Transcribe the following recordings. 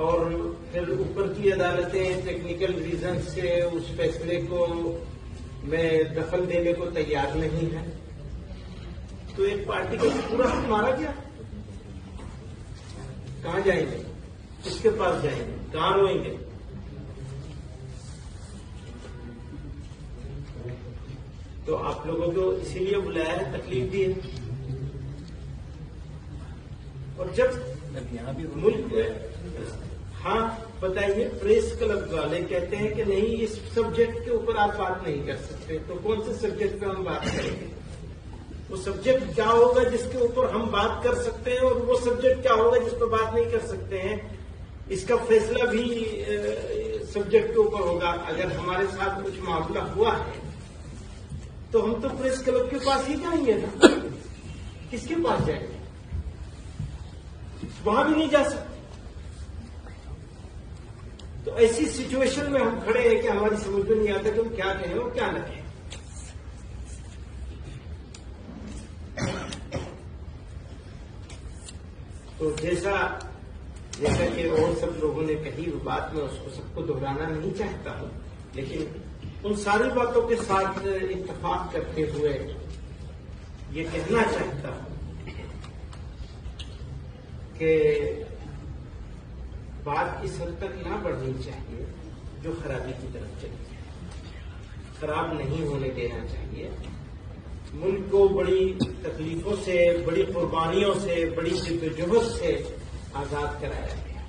اور پھر اوپر کی عدالتیں ٹیکنیکل ریزن سے اس فیصلے کو میں دخل دینے کو تیار نہیں ہے، تو ایک پارٹی کا پورا حق مارا گیا. کہاں جائیں گے؟ کس کے پاس جائیں گے؟ کہاں روئیں گے؟ تو آپ لوگوں کو اسی لیے بلایا ہے، تکلیف دی ہے. اور جب ملک میں ہاں بتائیے، پریس کلب والے کہتے ہیں کہ نہیں اس سبجیکٹ کے اوپر آپ بات نہیں کر سکتے، تو کون سے سبجیکٹ پہ ہم بات کریں گے؟ وہ سبجیکٹ کیا ہوگا جس کے اوپر ہم بات کر سکتے ہیں، اور وہ سبجیکٹ کیا ہوگا جس پہ بات نہیں کر سکتے ہیں؟ اس کا فیصلہ بھی سبجیکٹ کے اوپر ہوگا. اگر ہمارے ساتھ کچھ معاملہ ہوا ہے تو ہم تو پریس کلب کے پاس ہی جائیں گے نا. کس کے پاس جائیں گے؟ وہاں بھی نہیں جا سکتے. تو ایسی سچویشن میں ہم کھڑے ہیں کہ ہماری سمجھ میں نہیں آتا کہ ہم کیا کہیں اور کیا نہ کہیں. تو جیسا کہ اور سب لوگوں نے کہی وہ بات، میں اس کو سب کو دہرانا نہیں چاہتا ہوں، لیکن ان ساری باتوں کے ساتھ اتفاق کرتے ہوئے یہ کہنا چاہتا ہوں کہ بات اس حد تک نہ بڑھنی چاہیے جو خرابی کی طرف چلی جائے. خراب نہیں ہونے دینا چاہیے. ملک کو بڑی تکلیفوں سے، بڑی قربانیوں سے، بڑی جدوجہد سے آزاد کرایا گیا،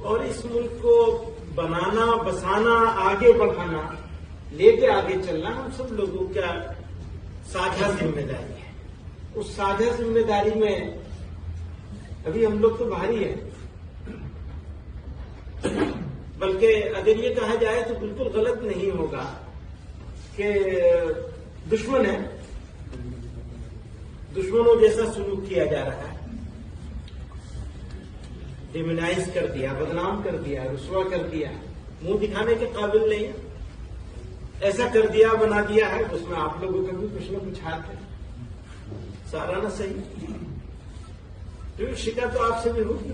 اور اس ملک کو بنانا، بسانا، آگے بڑھانا، لے کے آگے چلنا ہم سب لوگوں کا ساجھا ذمہ داری ہے. اس ساجھا ذمہ داری میں ابھی ہم لوگ تو بھاری ہیں، بلکہ اگر یہ کہا جائے تو بالکل غلط نہیں ہوگا کہ دشمن ہے، دشمنوں جیسا سلوک کیا جا رہا ہے. ڈیمونائز کر دیا، بدنام کر دیا، رسوا کر دیا، منہ دکھانے کے قابل نہیں ہے. ایسا کر دیا، بنا دیا ہے، اس میں آپ لوگوں کا بھی کچھ نہ کچھ ہاتھ ہے. سارا نہ صحیح، تو شکایت تو آپ سے بھی ہوگی.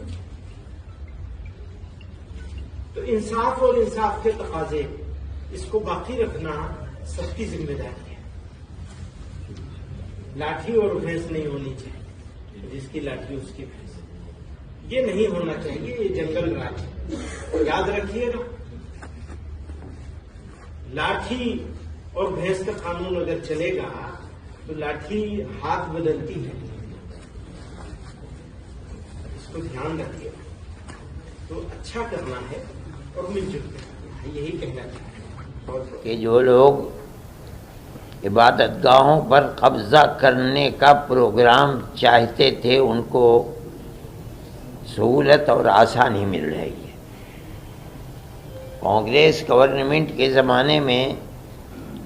تو انصاف اور انصاف کے تقاضے، اس کو باقی رکھنا سب کی ذمہ داری ہے. لاٹھی اور بھینس نہیں ہونی چاہیے، جس کی لاٹھی اس کی بھینس. یہ نہیں ہونا چاہیے، یہ جنگل راج ہے. یاد رکھیے گا، لاٹھی اور بھینس کا قانون اگر چلے گا تو لاٹھی ہاتھ بدلتی ہے. اس کو دھیان رکھیے. تو اچھا کرنا ہے اور مل جل کر کرنا ہے، یہی کہنا چاہتے ہیں. کہ جو لوگ عبادت گاہوں پر قبضہ کرنے کا پروگرام چاہتے تھے ان کو سہولت اور آسانی مل رہی ہے. کانگریس گورنمنٹ کے زمانے میں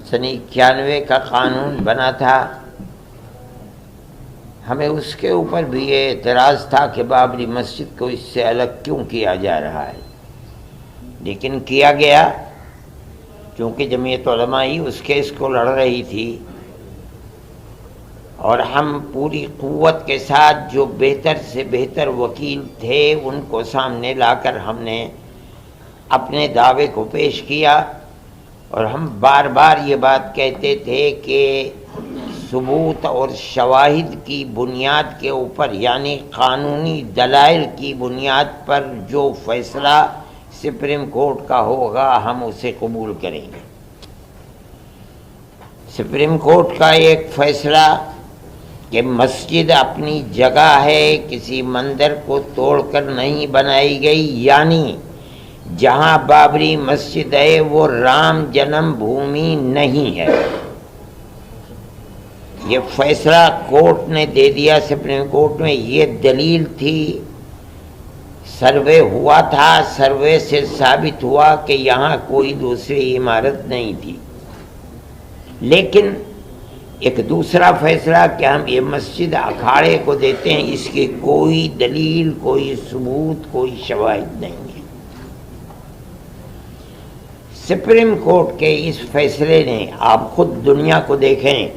سن 91 کا قانون بنا تھا. ہمیں اس کے اوپر بھی یہ اعتراض تھا کہ بابری مسجد کو اس سے الگ کیوں کیا جا رہا ہے، لیکن کیا گیا کیونکہ جمعیت علماء اس کیس کو لڑ رہی تھی، اور ہم پوری قوت کے ساتھ جو بہتر سے بہتر وکیل تھے ان کو سامنے لا کر ہم نے اپنے دعوے کو پیش کیا. اور ہم بار بار یہ بات کہتے تھے کہ ثبوت اور شواہد کی بنیاد کے اوپر، یعنی قانونی دلائل کی بنیاد پر جو فیصلہ سپریم کورٹ کا ہوگا ہم اسے قبول کریں گے. سپریم کورٹ کا ایک فیصلہ کہ مسجد اپنی جگہ ہے، کسی مندر کو توڑ کر نہیں بنائی گئی، یعنی جہاں بابری مسجد ہے وہ رام جنم بھومی نہیں ہے. یہ فیصلہ کورٹ نے دے دیا سپریم کورٹ میں. یہ دلیل تھی، سروے ہوا تھا، سروے سے ثابت ہوا کہ یہاں کوئی دوسری عمارت نہیں تھی. لیکن ایک دوسرا فیصلہ کہ ہم یہ مسجد اکھاڑے کو دیتے ہیں، اس کی کوئی دلیل، کوئی ثبوت، کوئی شواہد نہیں ہے. سپریم کورٹ کے اس فیصلے نے، آپ خود دنیا کو دیکھیں،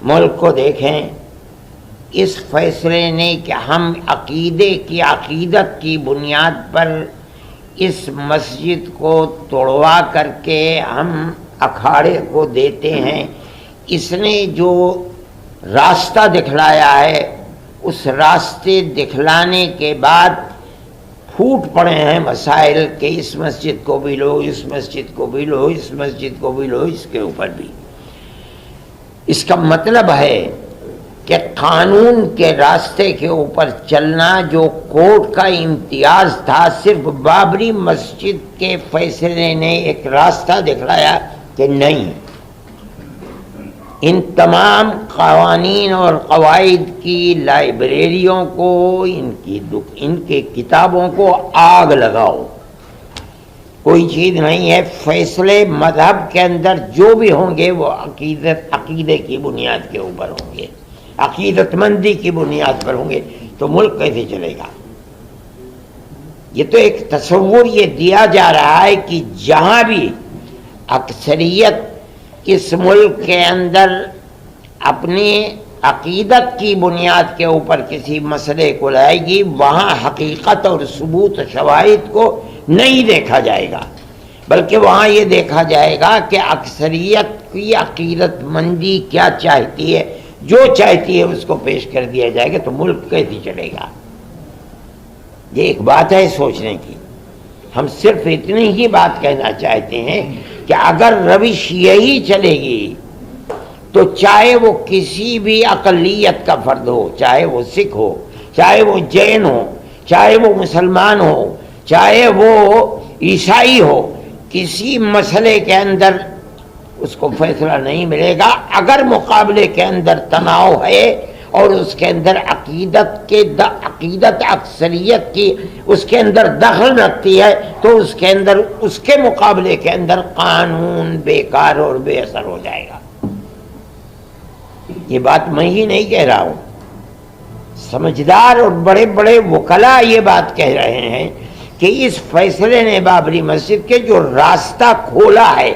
ملک کو دیکھیں، اس فیصلے نے کہ ہم عقیدت کی بنیاد پر اس مسجد کو توڑوا کر کے ہم اکھاڑے کو دیتے ہیں، اس نے جو راستہ دکھلایا ہے، اس راستے دکھلانے کے بعد پھوٹ پڑے ہیں مسائل کہ اس مسجد کو بھی لو، اس مسجد کو بھی لو، اس مسجد کو بھی لو، اس کے اوپر بھی۔ اس کا مطلب ہے کہ قانون کے راستے کے اوپر چلنا جو کورٹ کا امتیاز تھا، صرف بابری مسجد کے فیصلے نے ایک راستہ دکھلایا کہ نہیں، ان تمام قوانین اور قواعد کی لائبریریوں کو، ان کی کتابوں کو آگ لگاؤ، کوئی چیز نہیں ہے۔ فیصلے مذہب کے اندر جو بھی ہوں گے وہ عقیدے کی بنیاد کے اوپر ہوں گے، عقیدت مندی کی بنیاد پر ہوں گے، تو ملک کیسے چلے گا؟ یہ تو ایک تصور یہ دیا جا رہا ہے کہ جہاں بھی اکثریت اس ملک کے اندر اپنی عقیدت کی بنیاد کے اوپر کسی مسئلے کو لائے گی، وہاں حقیقت اور ثبوت شواہد کو نہیں دیکھا جائے گا، بلکہ وہاں یہ دیکھا جائے گا کہ اکثریت کی عقیدت مندی کیا چاہتی ہے، جو چاہتی ہے اس کو پیش کر دیا جائے گا، تو ملک کیسے چلے گا؟ یہ ایک بات ہے سوچنے کی۔ ہم صرف اتنی ہی بات کہنا چاہتے ہیں کہ اگر روش یہی چلے گی تو چاہے وہ کسی بھی اقلیت کا فرد ہو، چاہے وہ سکھ ہو، چاہے وہ جین ہو، چاہے وہ مسلمان ہو، چاہے وہ عیسائی ہو، کسی مسئلے کے اندر اس کو فیصلہ نہیں ملے گا اگر مقابلے کے اندر تناؤ ہے اور اس کے اندر عقیدت اکثریت کی اس کے اندر دخل رکھتی ہے، تو اس کے مقابلے کے اندر قانون بیکار اور بے اثر ہو جائے گا۔ یہ بات میں ہی نہیں کہہ رہا ہوں، سمجھدار اور بڑے بڑے وکلاء یہ بات کہہ رہے ہیں کہ اس فیصلے نے بابری مسجد کے جو راستہ کھولا ہے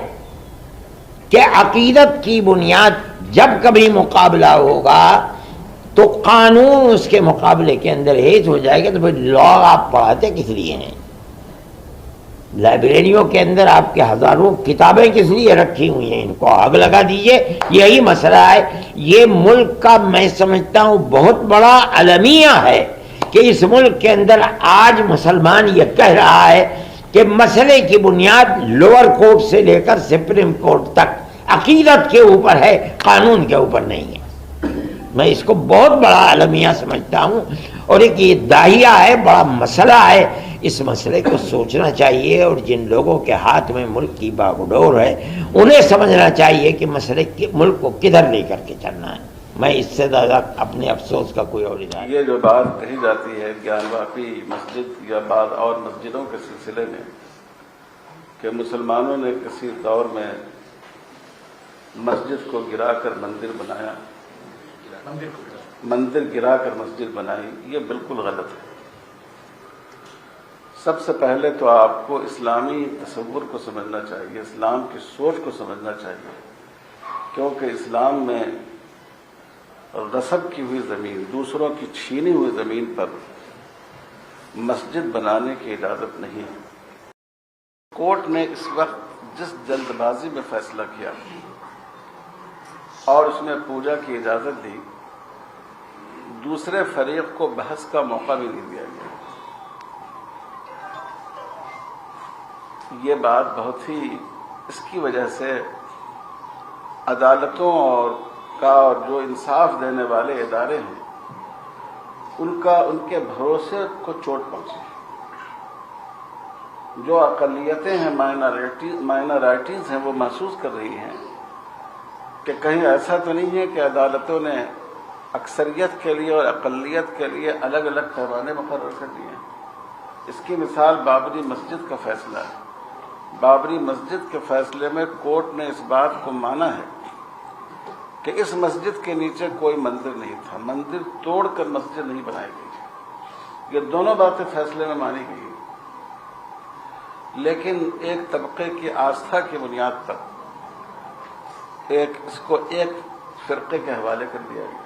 کہ عقیدت کی بنیاد جب کبھی مقابلہ ہوگا تو قانون اس کے مقابلے کے اندر ہیج ہو جائے گا، تو پھر لا آپ پڑھاتے کس لیے ہیں؟ لائبریریوں کے اندر آپ کے ہزاروں کتابیں کس لیے رکھی ہوئی ہیں؟ ان کو آگ لگا دیجئے۔ یہی مسئلہ ہے، یہ ملک کا میں سمجھتا ہوں بہت بڑا المیہ ہے کہ اس ملک کے اندر آج مسلمان یہ کہہ رہا ہے کہ مسئلے کی بنیاد لوور کورٹ سے لے کر سپریم کورٹ تک عقیدت کے اوپر ہے، قانون کے اوپر نہیں ہے۔ میں اس کو بہت بڑا المیہ سمجھتا ہوں، اور ایک یہ داہیہ ہے، بڑا مسئلہ ہے۔ اس مسئلے کو سوچنا چاہیے، اور جن لوگوں کے ہاتھ میں ملک کی باگڈور ہے انہیں سمجھنا چاہیے کہ مسئلے ملک کو کدھر لے کر کے چلنا ہے۔ میں اس سے زیادہ اپنے افسوس کا کوئی اور اظہار۔ یہ جو بات کہی جاتی ہے گیان واپی مسجد یا بعض اور مسجدوں کے سلسلے میں کہ مسلمانوں نے کسی دور میں مسجد کو گرا کر مندر بنایا، مندر گرا کر مسجد بنائی، یہ بالکل غلط ہے۔ سب سے پہلے تو آپ کو اسلامی تصور کو سمجھنا چاہیے، اسلام کی سوچ کو سمجھنا چاہیے، کیونکہ اسلام میں غصب کی ہوئی زمین، دوسروں کی چھینی ہوئی زمین پر مسجد بنانے کی اجازت نہیں ہے۔ کورٹ نے اس وقت جس جلد بازی میں فیصلہ کیا اور اس میں پوجا کی اجازت دی، دوسرے فریق کو بحث کا موقع بھی نہیں دیا گیا۔ یہ بات بہت ہی، اس کی وجہ سے عدالتوں اور جو انصاف دینے والے ادارے ہیں ان کے بھروسے کو چوٹ پہنچی۔ جو اقلیتیں ہیں، مائنارٹیز ہیں، وہ محسوس کر رہی ہیں کہ کہیں ایسا تو نہیں ہے کہ عدالتوں نے اکثریت کے لیے اور اقلیت کے لیے الگ الگ پیمانے مقرر کر دیے ہیں۔ اس کی مثال بابری مسجد کا فیصلہ ہے۔ بابری مسجد کے فیصلے میں کورٹ نے اس بات کو مانا ہے کہ اس مسجد کے نیچے کوئی مندر نہیں تھا، مندر توڑ کر مسجد نہیں بنائی گئی۔ یہ دونوں باتیں فیصلے میں مانی گئی، لیکن ایک طبقے کی آستھا کی بنیاد پر اس کو ایک فرقے کے حوالے کر دیا گیا۔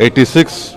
86